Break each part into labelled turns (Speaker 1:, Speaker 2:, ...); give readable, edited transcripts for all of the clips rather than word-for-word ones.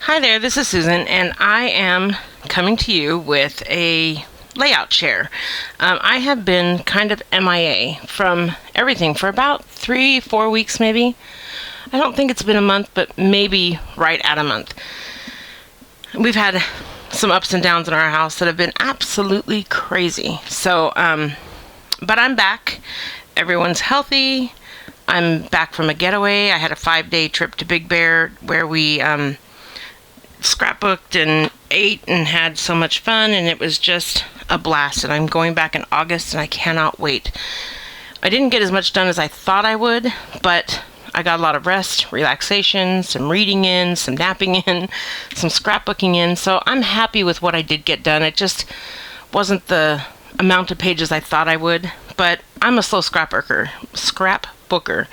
Speaker 1: Hi there, this is Susan, and I am coming to you with a layout chair. I have been kind of MIA from everything for about 3-4 weeks maybe. I don't think it's been a month, but maybe right at a month. We've had some ups and downs in our house that have been absolutely crazy. So, but I'm back. Everyone's healthy. I'm back from a getaway. I had a 5-day trip to Big Bear where we scrapbooked and ate and had so much fun, and it was just a blast. And I'm going back in August, and I cannot wait. I didn't get as much done as I thought I would, but I got a lot of rest, relaxation, some reading in, some napping in, some scrapbooking in, so I'm happy with what I did get done. It just wasn't the amount of pages I thought I would, but I'm a slow scrapbooker,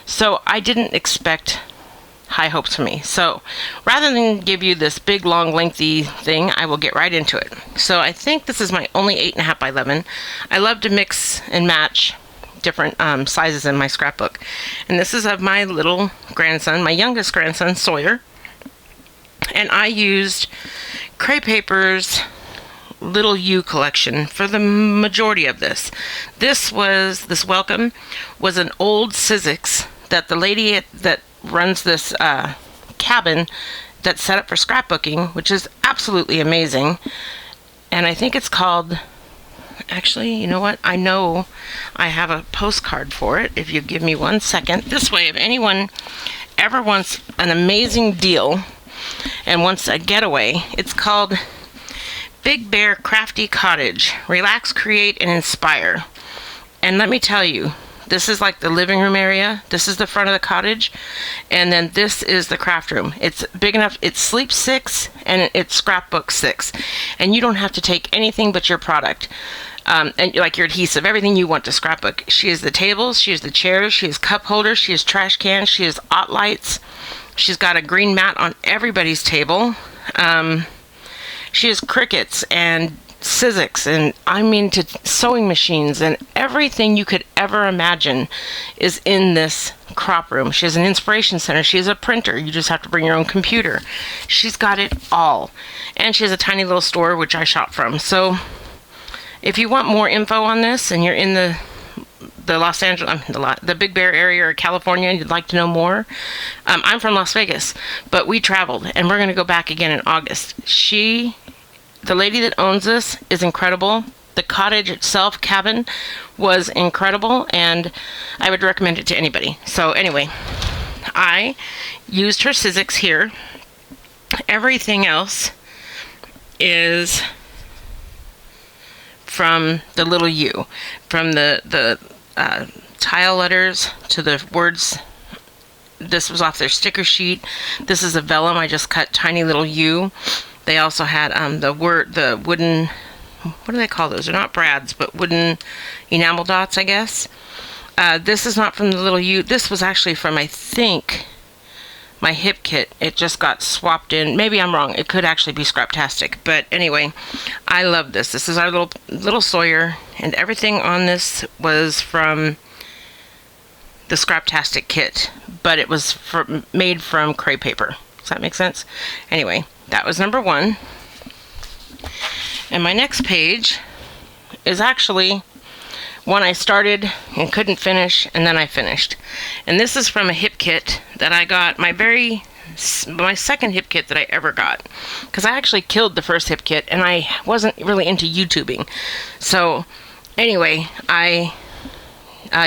Speaker 1: so I didn't expect high hopes for me. So rather than give you this big, long, lengthy thing, I will get right into it. So I think this is my only 8.5 by 11. I love to mix and match different sizes in my scrapbook. And this is of my little grandson, my youngest grandson, Sawyer. And I used Cray Paper's Little U collection for the majority of this. This welcome was an old Sizzix that the lady that runs this cabin that's set up for scrapbooking, which is absolutely amazing. And I think it's called, actually, you know what? I know I have a postcard for it. If you give me 1 second. This way, if anyone ever wants an amazing deal and wants a getaway, it's called Big Bear Crafty Cottage. Relax, create, and inspire. And let me tell you, this is like the living room area. This is the front of the cottage. And then this is the craft room. It's big enough. It's Sleep 6 and it's Scrapbook 6. And you don't have to take anything but your product. And like your adhesive, everything you want to scrapbook. She has the tables, she has the chairs, she has cup holders, she has trash cans, she has ot lights. She's got a green mat on everybody's table. She has crickets and Sizzix, and I mean to sewing machines, and everything you could ever imagine is in this crop room. She has an inspiration center. She has a printer. You just have to bring your own computer. She's got it all. And she has a tiny little store, which I shop from. So if you want more info on this and you're in the Los Angeles, the Big Bear area or California, and you'd like to know more, I'm from Las Vegas, but we traveled, and we're going to go back again in August. The lady that owns this is incredible. The cottage itself, cabin, was incredible, and I would recommend it to anybody. So anyway, I used her Sizzix here. Everything else is from the Little U, from the tile letters to the words. This was off their sticker sheet. This is a vellum. I just cut tiny little U. They also had the wooden, what do they call those? They're not brads, but wooden enamel dots, I guess. This is not from the Little U. This was actually from, I think, my hip kit. It just got swapped in. Maybe I'm wrong. It could actually be Scraptastic. But anyway, I love this. This is our little Sawyer, and everything on this was from the Scraptastic kit, but it was made from Cray Paper. Does that make sense? Anyway, that was number 1. And my next page is actually one I started and couldn't finish, and then I finished. And this is from a hip kit that I got, my second hip kit that I ever got. Because I actually killed the first hip kit, and I wasn't really into YouTubing. So, anyway, I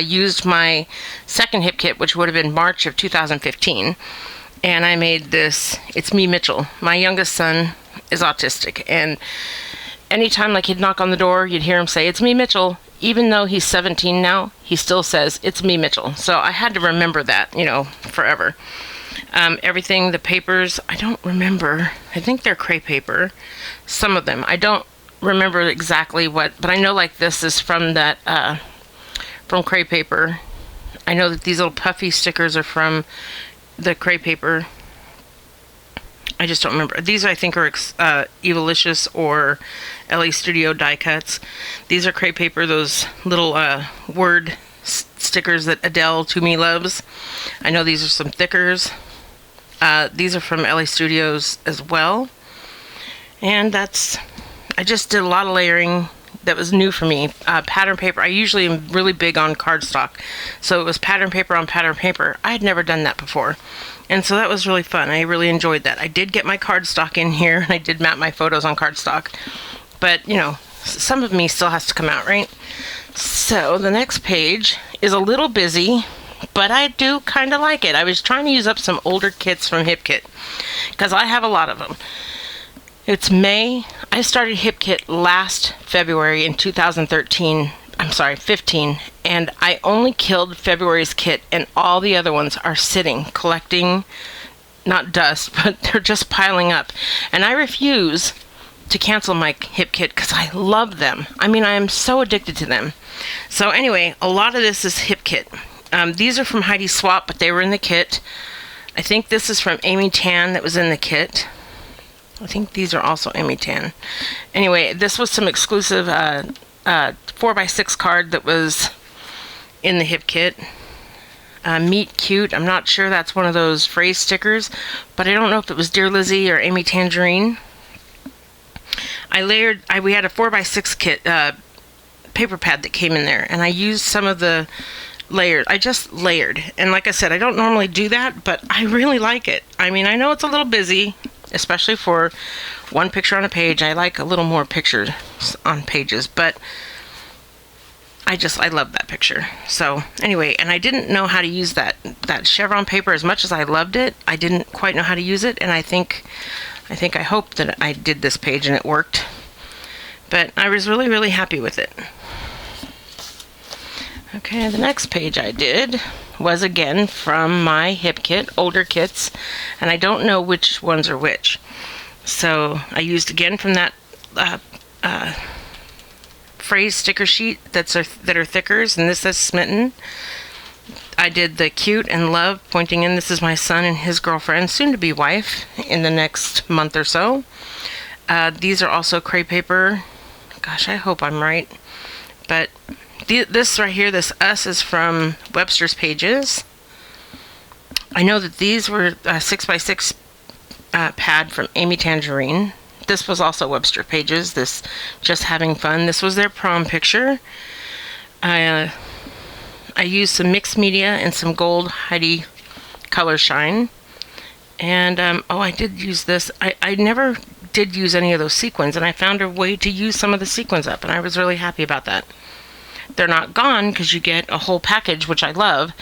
Speaker 1: used my second hip kit, which would have been March of 2015. And I made this, it's me, Mitchell. My youngest son is autistic, and anytime like he'd knock on the door, you'd hear him say, "It's me, Mitchell." Even though he's 17 now, he still says, "It's me, Mitchell." So I had to remember that, forever. Everything, the papers, I don't remember. I think they're Cray Paper. Some of them. I don't remember exactly what, but I know like this is from that, from Cray Paper. I know that these little puffy stickers are from the Cray Paper. I just don't remember. These I think are Evilicious or LA Studio die cuts. These are Cray Paper, those little word stickers that Adele to me loves. I know these are some thickers. These are from LA Studios as well. And I just did a lot of layering that was new for me. Pattern paper, I usually am really big on cardstock. So it was pattern paper on pattern paper. I had never done that before. And so that was really fun. I really enjoyed that. I did get my cardstock in here, and I did map my photos on cardstock. But, you know, some of me still has to come out, right? So the next page is a little busy, but I do kind of like it. I was trying to use up some older kits from Hip Kit, because I have a lot of them. It's May. I started Hip Kit last February in 15, and I only killed February's kit, and all the other ones are sitting, collecting, not dust, but they're just piling up. And I refuse to cancel my Hip Kit because I love them. I mean, I am so addicted to them. So anyway, a lot of this is Hip Kit. These are from Heidi Swap, but they were in the kit. I think this is from Amy Tan that was in the kit. I think these are also Amy Tan. Anyway, this was some exclusive 4x6 card that was in the Hip Kit. Meet Cute. I'm not sure that's one of those phrase stickers, but I don't know if it was Dear Lizzie or Amy Tangerine. We had a 4x6 kit paper pad that came in there, and I used some of the layers. I just layered, and like I said, I don't normally do that, but I really like it. I mean, I know it's a little busy, especially for one picture on a page. I like a little more pictures on pages, but I love that picture. So anyway, and I didn't know how to use that chevron paper as much as I loved it. I didn't quite know how to use it, and I hope that I did this page and it worked. But I was really, really happy with it. Okay, the next page I did was again from my Hip Kit, older kits, and I don't know which ones are which. So I used again from that phrase sticker sheet that are thickers, and this says Smitten. I did the Cute and Love, pointing in. This is my son and his girlfriend, soon to be wife, in the next month or so. These are also crepe paper. Gosh, I hope I'm right. But this right here, this Us, is from Webster's Pages. I know that these were a 6x6 pad from Amy Tangerine. This was also Webster Pages, this Just Having Fun. This was their prom picture. I used some mixed media and some gold Heidi Color Shine. And, I did use this. I never did use any of those sequins, and I found a way to use some of the sequins up, and I was really happy about that. They're not gone because you get a whole package, which I love,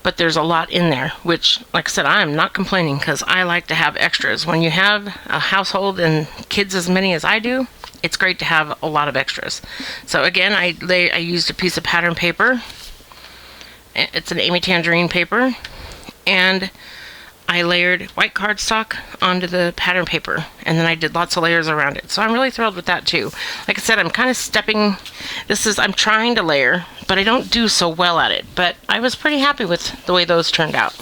Speaker 1: but there's a lot in there, which, like I said, I'm not complaining because I like to have extras. When you have a household and kids as many as I do, it's great to have a lot of extras. So again, I used a piece of pattern paper. It's an Amy Tangerine paper, and I layered white cardstock onto the pattern paper, and then I did lots of layers around it. So I'm really thrilled with that too. Like I said, I'm kind of I'm trying to layer, but I don't do so well at it. But I was pretty happy with the way those turned out.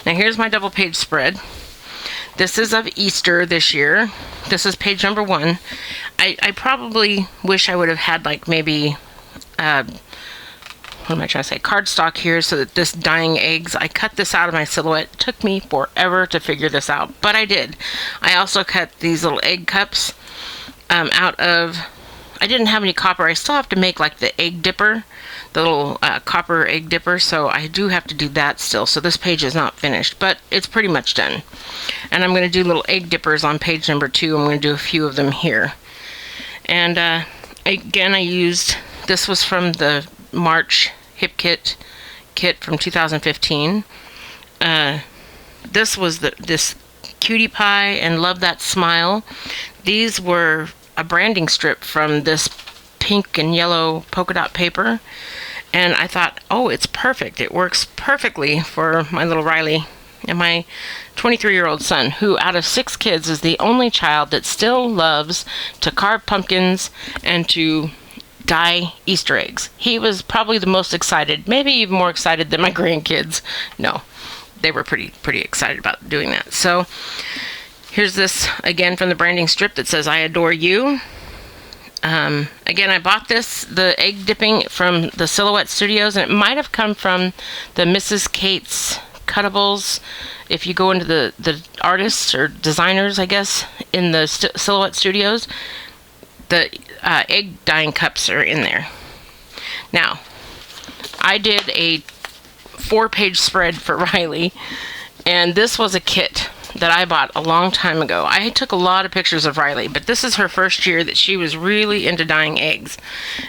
Speaker 1: Now here's my double page spread. This is of Easter this year. This is page number 1. I probably wish I would have had like maybe, what am I trying to say, cardstock here, so that this dying eggs, I cut this out of my silhouette. It took me forever to figure this out, but I did. I also cut these little egg cups out of, I didn't have any copper. I still have to make like the egg dipper, the little copper egg dipper, so I do have to do that still. So this page is not finished, but it's pretty much done. And I'm going to do little egg dippers on page number 2. I'm going to do a few of them here. And again, I used, this was from the March Hip Kit from 2015. This was this Cutie Pie and Love That Smile. These were a branding strip from this pink and yellow polka dot paper, and I thought, oh, it's perfect. It works perfectly for my little Riley and my 23-year-old son, who out of 6 kids is the only child that still loves to carve pumpkins and to dye Easter eggs. He was probably the most excited, maybe even more excited than my grandkids. No, they were pretty excited about doing that. So here's this again from the branding strip that says I Adore You. Again, I bought the egg dipping from the Silhouette Studios, and it might have come from the Mrs. Kate's cuttables. If you go into the artists or designers, I guess, in the Silhouette Studios, the egg dyeing cups are in there. Now, I did a 4-page spread for Riley, and this was a kit that I bought a long time ago. I took a lot of pictures of Riley, but this is her first year that she was really into dyeing eggs.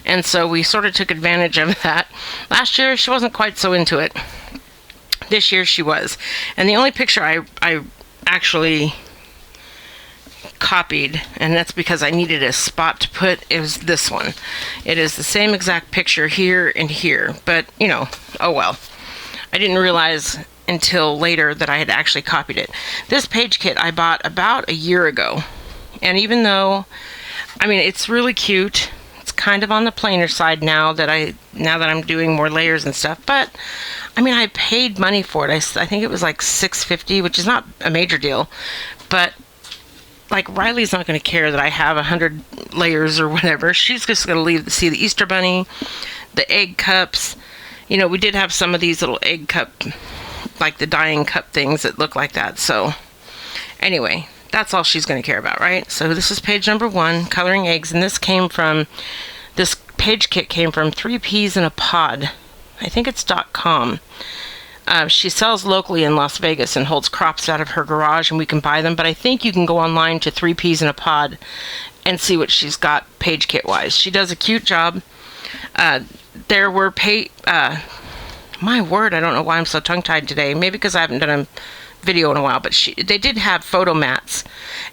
Speaker 1: And so we sort of took advantage of that. Last year, she wasn't quite so into it. This year, she was. And the only picture I actually copied, and that's because I needed a spot to put, it was this one. It is the same exact picture here and here, but, you know, oh well. I didn't realize until later that I had actually copied it. This page kit I bought about a year ago, and even though, I mean, it's really cute, it's kind of on the plainer side now that I'm doing more layers and stuff, but I mean, I paid money for it. I think it was like $6.50, which is not a major deal, but like, Riley's not going to care that I have 100 layers or whatever. She's just going to see the Easter Bunny, the egg cups. You know, we did have some of these little egg cup, like the dyeing cup things that look like that. So anyway, that's all she's going to care about, right? So this is page number 1, coloring eggs, and this page kit came from 3 Peas in a Pod. I think it's .com. She sells locally in Las Vegas and holds crops out of her garage, and we can buy them, but I think you can go online to 3 Peas in a Pod and see what she's got page kit wise. She does a cute job. There were my word, I don't know why I'm so tongue-tied today. Maybe because I haven't done a video in a while, but they did have photo mats,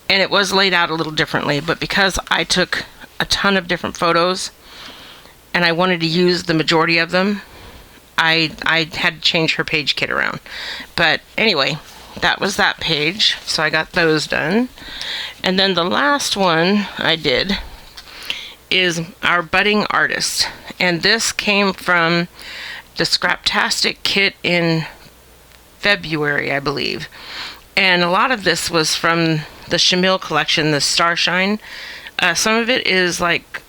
Speaker 1: and it was laid out a little differently, but because I took a ton of different photos and I wanted to use the majority of them, I had to change her page kit around. But anyway, that was that page, so I got those done. And then the last one I did is our budding artist, and this came from the Scraptastic kit in February, I believe. And a lot of this was from the Shamil collection, the Starshine. Some of it is like